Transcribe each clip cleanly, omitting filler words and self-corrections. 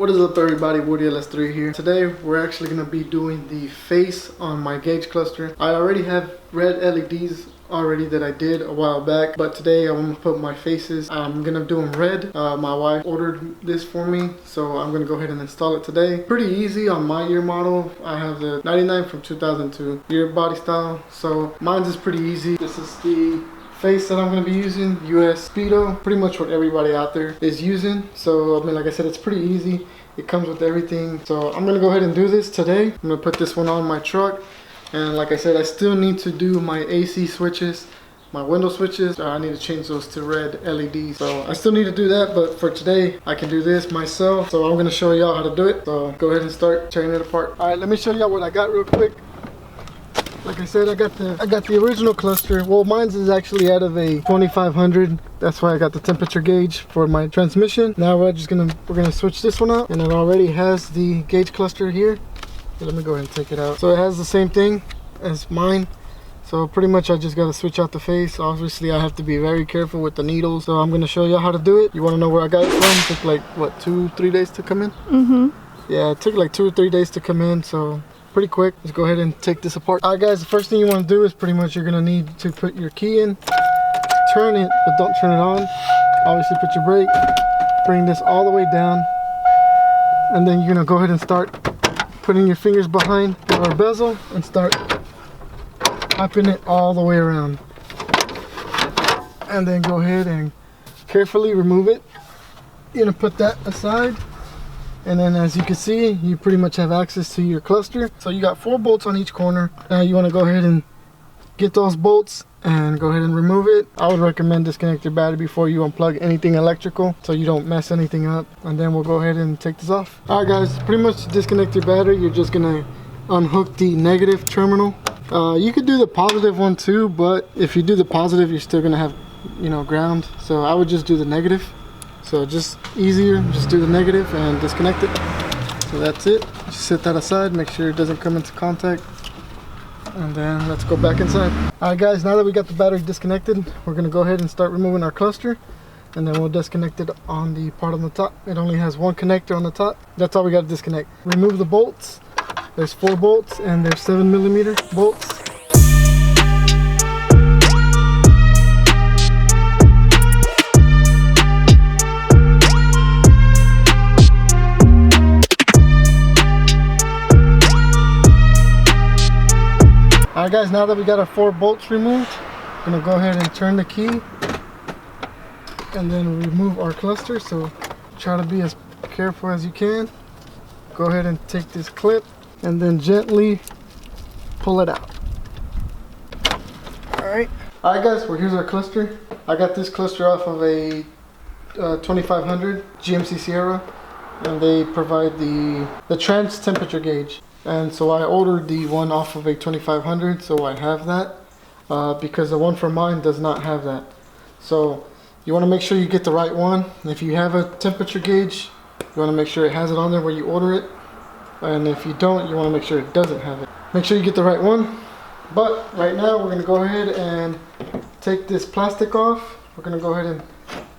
What is up everybody, Woody LS3 here. Today we're actually going to be doing the face on my gauge cluster. I already have red LEDs already that I did a while back, but today I'm going to put my faces. I'm going to do them red. My wife ordered this for me, so I'm going to go ahead and install it today. Pretty easy on my year model. I have the 99 from 2002 year body style, so mine's is pretty easy. This is the face that I'm going to be using, US Speedo, pretty much what everybody out there is using. So I mean, like I said, it's pretty easy. It comes with everything. So I'm going to go ahead and do this today. I'm going to put this one on my truck, and like I said, I still need to do my AC switches, my window switches. I need to change those to red LEDs, so I still need to do that, but for today I can do this myself. So I'm going to show y'all how to do it. So go ahead and start tearing it apart. All right, let me show y'all what I got real quick. Like I said, I got the original cluster. Well, mine's is actually out of a 2500. That's why I got the temperature gauge for my transmission. Now we're gonna switch this one out, and it already has the gauge cluster here. So let me go ahead and take it out. So it has the same thing as mine. So pretty much I just gotta switch out the face. Obviously I have to be very careful with the needles. So I'm gonna show you how to do it. You wanna know where I got it from? It took like what, 2-3 days to come in? Mm-hmm. Yeah, it took like 2 or 3 days to come in, so pretty quick. Let's go ahead and take this apart. All right guys, the first thing you want to do is pretty much you're gonna need to put your key in, turn it, but don't turn it on. Obviously put your brake, bring this all the way down, and then you're gonna go ahead and start putting your fingers behind our bezel and start popping it all the way around, and then go ahead and carefully remove it. You're gonna put that aside. And then as you can see, you pretty much have access to your cluster. So you got 4 bolts on each corner. Now you want to go ahead and get those bolts and go ahead and remove it. I would recommend disconnect your battery before you unplug anything electrical, so you don't mess anything up. And then we'll go ahead and take this off. All right guys, pretty much to disconnect your battery, you're just gonna unhook the negative terminal. You could do the positive one too, but if you do the positive, you're still gonna have, ground. So I would just do the negative. So just easier, just do the negative and disconnect it. So that's it. Just set that aside, make sure it doesn't come into contact. And then let's go back inside. Alright guys, now that we got the battery disconnected, we're gonna go ahead and start removing our cluster. And then we'll disconnect it on the part on the top. It only has 1 connector on the top. That's all we gotta disconnect. Remove the bolts. There's 4 bolts and there's 7mm bolts. Alright guys, now that we got our 4 bolts removed, I'm gonna go ahead and turn the key and then remove our cluster. So try to be as careful as you can. Go ahead and take this clip and then gently pull it out. Alright guys, well here's our cluster. I got this cluster off of a 2500 GMC Sierra, and they provide the trans temperature gauge. And so I ordered the one off of a 2500, so I have that, because the one for mine does not have that. So you want to make sure you get the right one. If you have a temperature gauge, you want to make sure it has it on there where you order it. And if you don't, you want to make sure it doesn't have it. Make sure you get the right one. But right now we're going to go ahead and take this plastic off. We're going to go ahead and,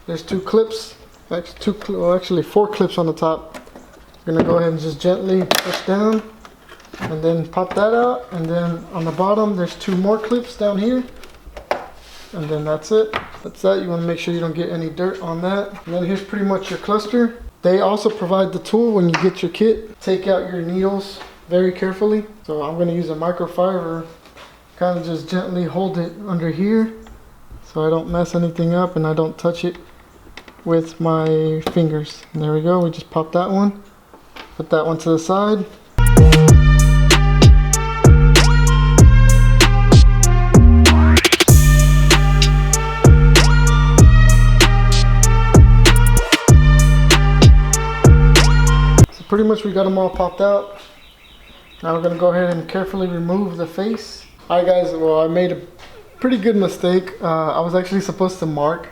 there's 2 clips, actually 4 clips on the top. We're going to go ahead and just gently push down and then pop that out, and then on the bottom there's 2 more clips down here, and then that's it. That's that. You want to make sure you don't get any dirt on that. And then here's pretty much your cluster. They also provide the tool when you get your kit. Take out your needles very carefully. So I'm going to use a microfiber, kind of just gently hold it under here so I don't mess anything up and I don't touch it with my fingers. And there we go. We just pop that one, put that one to the side. Pretty much we got them all popped out. Now we're going to go ahead and carefully remove the face. Alright guys, well I made a pretty good mistake. I was actually supposed to mark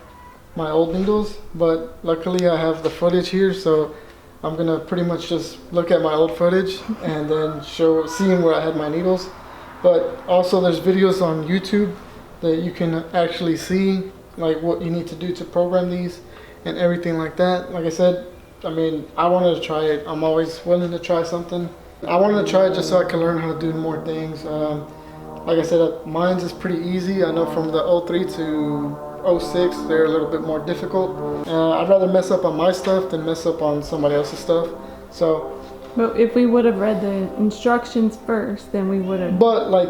my old needles, but luckily I have the footage here, so I'm going to pretty much just look at my old footage and then seeing where I had my needles. But also there's videos on YouTube that you can actually see like what you need to do to program these and everything like that. Like I said, I mean, I wanted to try it. I'm always willing to try something. I wanted to try it just so I can learn how to do more things. Like I said, mine's is pretty easy. I know from the 03 to 06, they're a little bit more difficult. I'd rather mess up on my stuff than mess up on somebody else's stuff. So. But if we would have read the instructions first, then we would have. But like,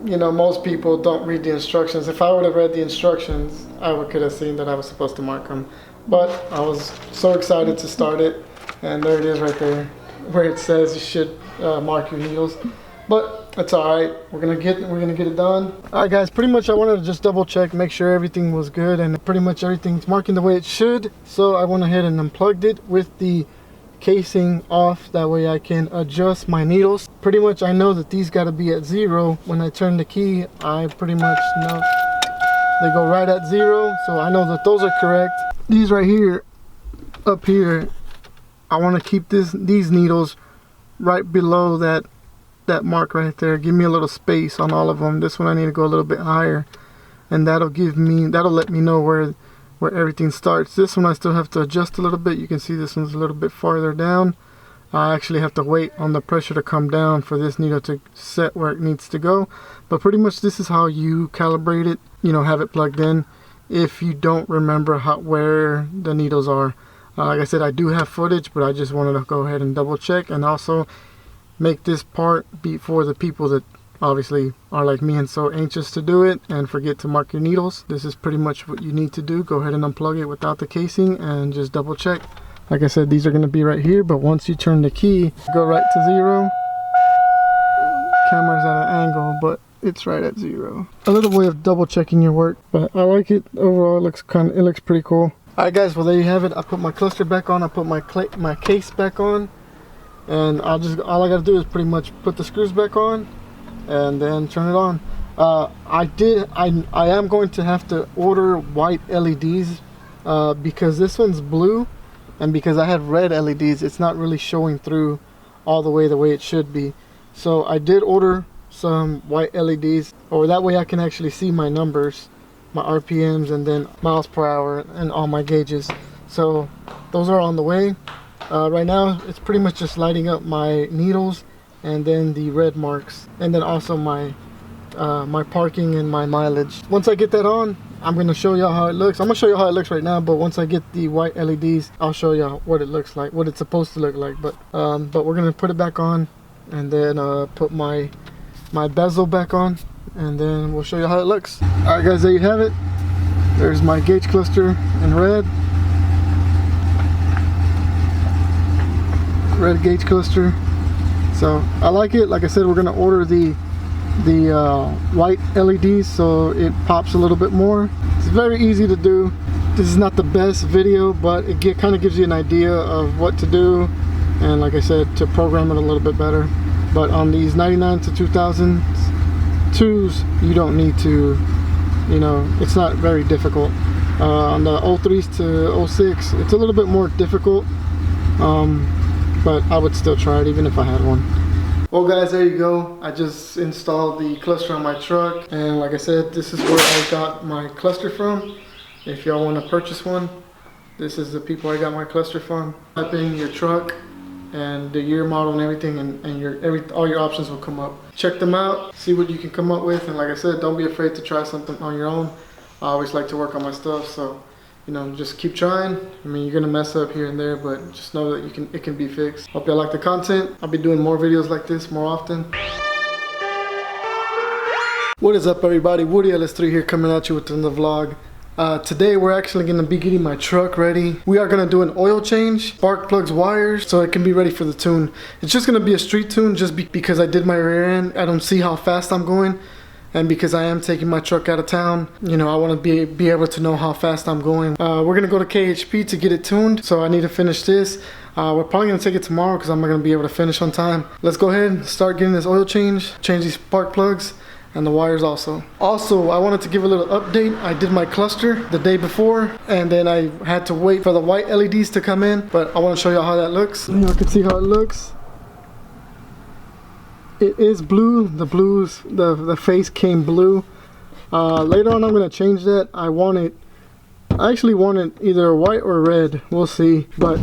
you know, most people don't read the instructions. If I would have read the instructions, I could have seen that I was supposed to mark them. But I was so excited to start it, and there it is right there, where it says you should mark your needles. But it's all right. We're gonna get it done. All right, guys. Pretty much, I wanted to just double check, make sure everything was good, and pretty much everything's marking the way it should. So I went ahead and unplugged it with the casing off. That way I can adjust my needles. Pretty much, I know that these got to be at 0. When I turn the key, I pretty much know they go right at 0. So I know that those are correct. These right here, up here, I want to keep these needles right below that mark right there. Give me a little space on all of them. This one I need to go a little bit higher, and that'll let me know where everything starts. This one I still have to adjust a little bit. You can see this one's a little bit farther down. I actually have to wait on the pressure to come down for this needle to set where it needs to go. But pretty much this is how you calibrate it, you know, have it plugged in if you don't remember where the needles are. Like I said, I do have footage, but I just wanted to go ahead and double check and also make this part be for the people that obviously are like me and so anxious to do it and forget to mark your needles. This is pretty much what you need to do. Go ahead and unplug it without the casing and just double check. Like I said, these are going to be right here, but once you turn the key, go right to 0. Camera's at an angle, but it's right at 0. A little way of double checking your work, but I like it. Overall, it looks pretty cool. All right, guys. Well, there you have it. I put my cluster back on. I put my case back on, and all I got to do is pretty much put the screws back on and then turn it on. I am going to have to order white LEDs because this one's blue, and because I have red LEDs, it's not really showing through all the way it should be. So I did order some white LEDs, or that way I can actually see my numbers, my RPMs, and then miles per hour and all my gauges. So those are on the way. Right now it's pretty much just lighting up my needles and then the red marks, and then also my parking and my mileage. Once I get that on, I'm going to show y'all how it looks. I'm going to show you how it looks right now, but once I get the white LEDs, I'll show y'all what it looks like, what it's supposed to look like. But we're going to put it back on, and then put my bezel back on, and then we'll show you how it looks. Alright, guys, there you have it. There's my gauge cluster in red gauge cluster. So I like it. Like I said, we're going to order the white LEDs so it pops a little bit more. It's very easy to do. This is not the best video, but it kind of gives you an idea of what to do, and like I said, to program it a little bit better. But on these 99 to 2002s, you don't need to, you know, it's not very difficult. On the 03s to 06, it's a little bit more difficult, but I would still try it even if I had one. Well, guys, there you go. I just installed the cluster on my truck, and like I said, this is where I got my cluster from. If y'all want to purchase one, this is the people I got my cluster from. Type in your truck and the year, model, and everything, and all your options will come up. Check them out, see what you can come up with, and like I said, don't be afraid to try something on your own. I always like to work on my stuff, so you know, just keep trying. I mean, you're gonna mess up here and there, but just know that it can be fixed. Hope y'all like the content. I'll be doing more videos like this more often. What is up, everybody? Woody LS3 here, coming at you with another vlog. Today we're actually going to be getting my truck ready. We are going to do an oil change, spark plugs, wires, so it can be ready for the tune. It's just going to be a street tune just because I did my rear end. I don't see how fast I'm going, and because I am taking my truck out of town, you know, I want to be able to know how fast I'm going. We're going to go to KHP to get it tuned, so I need to finish this. We're probably going to take it tomorrow because I'm not going to be able to finish on time. Let's go ahead and start getting this oil change these spark plugs, and the wires also. Also, I wanted to give a little update. I did my cluster the day before, and then I had to wait for the white LEDs to come in, but I want to show you how that looks. You can see how it looks. It is blue. The face came blue. Later on I'm going to change that. I actually want it either white or red. We'll see. But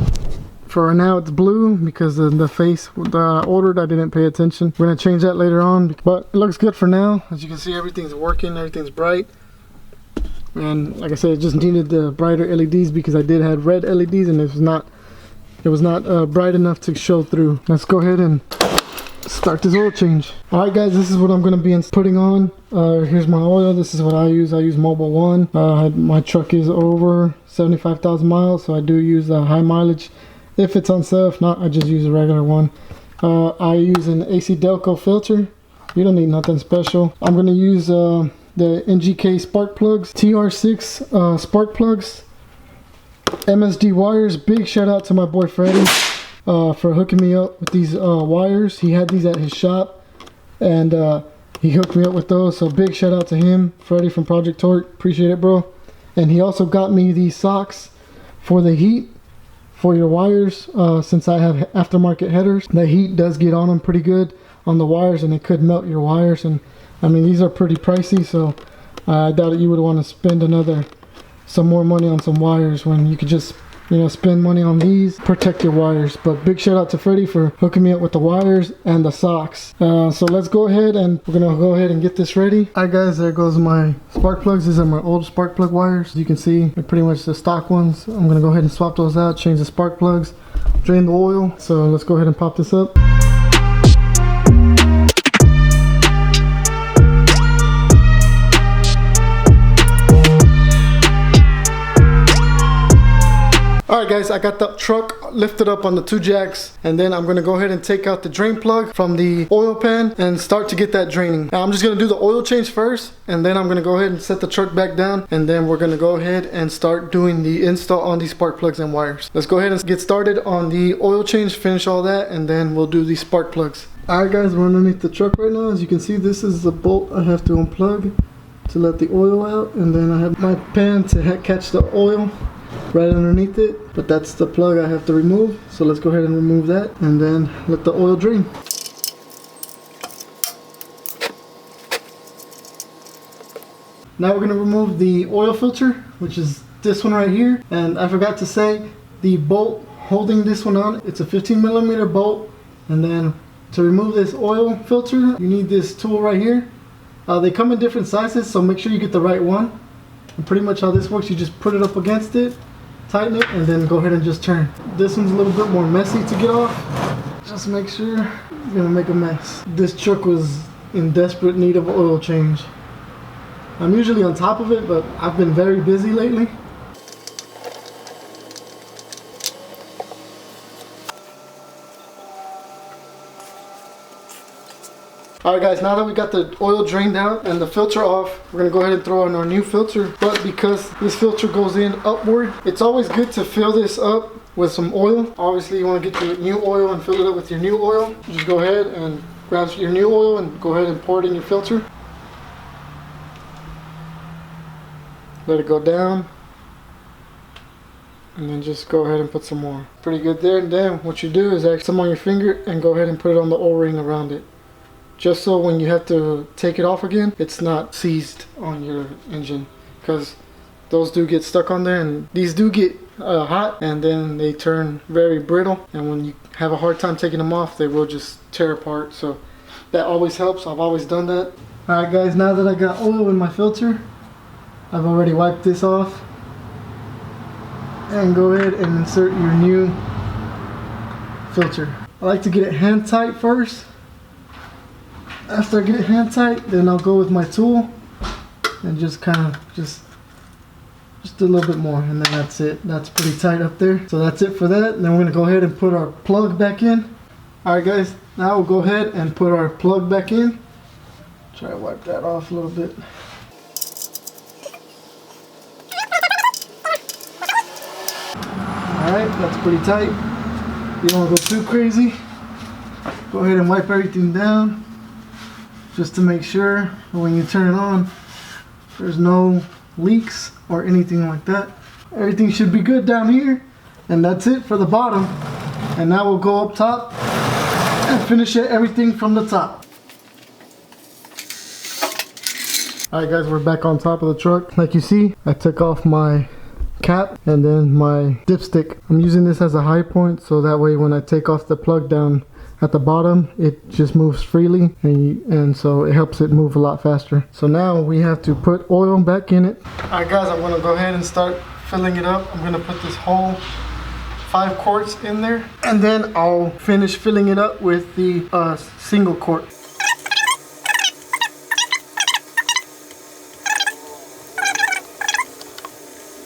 For right now it's blue because the face that I ordered, I didn't pay attention. We're gonna change that later on, but it looks good for now. As you can see, everything's working, everything's bright. And like I said, it just needed the brighter LEDs because I did have red LEDs and it was not bright enough to show through. Let's go ahead and start this oil change. All right guys, this is what I'm going to be putting on. Here's my oil. This is what I use. I use Mobil 1. My truck is over 75,000 miles, so I do use a high mileage if it's on sale. If not, I just use a regular one. I use an AC Delco filter. You don't need nothing special. I'm going to use the NGK spark plugs, TR6 spark plugs, MSD wires. Big shout out to my boy Freddie for hooking me up with these wires. He had these at his shop and he hooked me up with those, so big shout out to him, Freddie from Project Torque. Appreciate it, bro. And he also got me these socks for the heat for your wires. Since I have aftermarket headers, the heat does get on them pretty good on the wires and it could melt your wires. And I mean, these are pretty pricey, so I doubt that you would want to spend some more money on some wires when you could just, you know, spend money on these, protect your wires. But big shout out to Freddie for hooking me up with the wires and the socks. So let's go ahead and we're gonna go ahead and get this ready. All right guys, there goes my spark plugs. These are my old spark plug wires. You can see they're pretty much the stock ones. I'm gonna go ahead and swap those out, change the spark plugs, drain the oil. So let's go ahead and pop this up. Alright guys, I got the truck lifted up on the 2 jacks, and then I'm going to go ahead and take out the drain plug from the oil pan and start to get that draining. Now I'm just going to do the oil change first, and then I'm going to go ahead and set the truck back down, and then we're going to go ahead and start doing the install on these spark plugs and wires. Let's go ahead and get started on the oil change, finish all that, and then we'll do these spark plugs. Alright guys, we're underneath the truck right now. As you can see, this is the bolt I have to unplug to let the oil out, and then I have my pan to catch the oil right underneath it, but that's the plug I have to remove. So let's go ahead and remove that and then let the oil drain. Now we're going to remove the oil filter, which is this one right here. And I forgot to say, the bolt holding this one on, it's a 15mm bolt. And then to remove this oil filter, you need this tool right here. They come in different sizes, so make sure you get the right one. And pretty much how this works, you just put it up against it, tighten it, and then go ahead and just turn. This one's a little bit more messy to get off. Just make sure you're gonna make a mess. This truck was in desperate need of oil change. I'm usually on top of it, but I've been very busy lately. Alright guys, now that we got the oil drained out and the filter off, we're going to go ahead and throw in our new filter. But because this filter goes in upward, it's always good to fill this up with some oil. Obviously you want to get your new oil and fill it up with your new oil. Just go ahead and grab your new oil and go ahead and pour it in your filter. Let it go down. And then just go ahead and put some more. Pretty good there. And then what you do is add some on your finger and go ahead and put it on the O-ring around it. Just so when you have to take it off again, it's not seized on your engine, because those do get stuck on there, and these do get hot, and then they turn very brittle, and when you have a hard time taking them off, they will just tear apart. So that always helps. I've always done that. Alright guys, now that I got oil in my filter, I've already wiped this off, and go ahead and insert your new filter. I like to get it hand tight first. After I get it hand tight, then I'll go with my tool and just kind of just a little bit more, and then that's it. That's pretty tight up there. So that's it for that. And then we're gonna go ahead and put our plug back in. Alright guys, now we'll go ahead and put our plug back in. Try to wipe that off a little bit. Alright, that's pretty tight. You don't want to go too crazy. Go ahead and wipe everything down, just to make sure when you turn it on, there's no leaks or anything like that. Everything should be good down here, and that's it for the bottom. And now we'll go up top and finish everything from the top. Alright guys, we're back on top of the truck. Like you see, I took off my cap, and then my dipstick. I'm using this as a high point, so that way when I take off the plug down at the bottom, it just moves freely, and so it helps it move a lot faster. So now we have to put oil back in it. Alright guys, I'm gonna go ahead and start filling it up. I'm gonna put this whole 5 quarts in there, and then I'll finish filling it up with the single quart.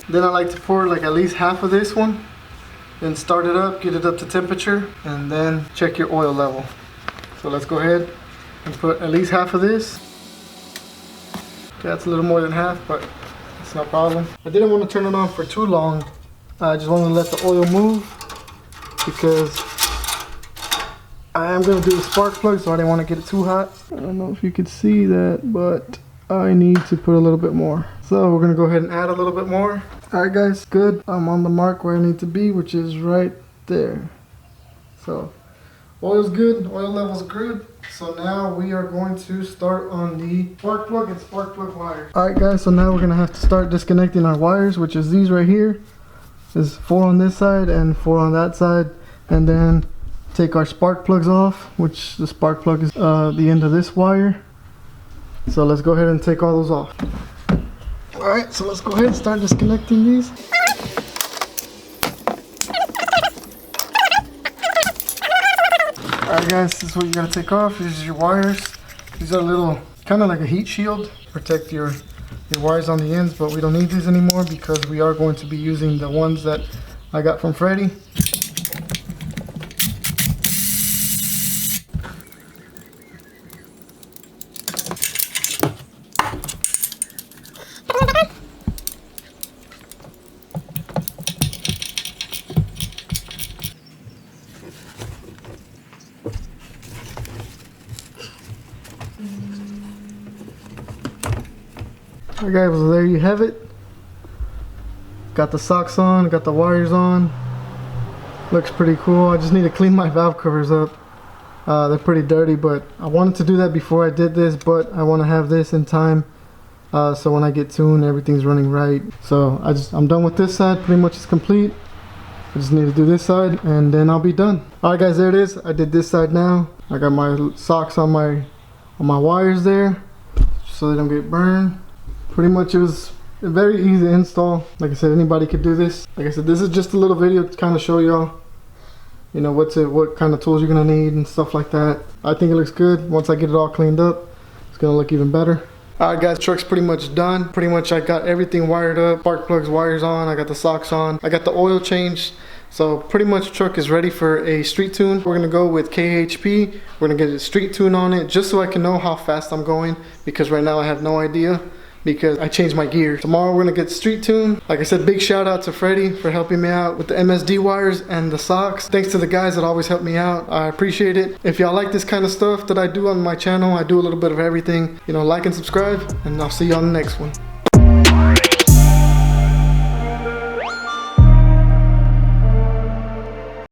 Then I like to pour like at least half of this one, then start it up, get it up to temperature, and then check your oil level. So let's go ahead and put at least half of this. Okay, that's a little more than half, but it's no problem. I didn't want to turn it on for too long. I just wanted to let the oil move because I am going to do the spark plug, so I didn't want to get it too hot. I don't know if you could see that, but I need to put a little bit more. So we're going to go ahead and add a little bit more. Alright guys, good. I'm on the mark where I need to be, which is right there. So oil's good, oil level's good. So now we are going to start on the spark plug and spark plug wires. Alright guys, so now we're going to have to start disconnecting our wires, which is these right here. There's 4 on this side and 4 on that side. And then take our spark plugs off, which the spark plug is the end of this wire. So let's go ahead and take all those off. Alright, so let's go ahead and start disconnecting these. Alright guys, this is what you gotta take off. These are your wires. These are little, kind of like a heat shield. Protect your wires on the ends, but we don't need these anymore because we are going to be using the ones that I got from Freddie. Alright guys, well there you have it. Got the socks on, got the wires on. Looks pretty cool. I just need to clean my valve covers up. They're pretty dirty, but I wanted to do that before I did this, but I want to have this in time. So when I get tuned, everything's running right. So I'm done with this side, pretty much it's complete. I just need to do this side and then I'll be done. Alright guys, there it is. I did this side now. I got my socks on my wires there so they don't get burned. Pretty much it was a very easy install. Like I said, anybody could do this. Like I said, this is just a little video to kind of show y'all, you know, what kind of tools you're gonna need and stuff like that. I think it looks good. Once I get it all cleaned up, it's gonna look even better. Alright guys, truck's pretty much done. Pretty much I got everything wired up, spark plugs, wires on, I got the socks on, I got the oil changed. So pretty much truck is ready for a street tune. We're gonna go with KHP. We're gonna get a street tune on it just so I can know how fast I'm going, because right now I have no idea because I changed my gear. Tomorrow we're gonna get street tune. Like I said, big shout out to Freddie for helping me out with the MSD wires and the socks. Thanks to the guys that always help me out. I appreciate it. If y'all like this kind of stuff that I do on my channel, I do a little bit of everything. You know, like and subscribe, and I'll see you on the next one.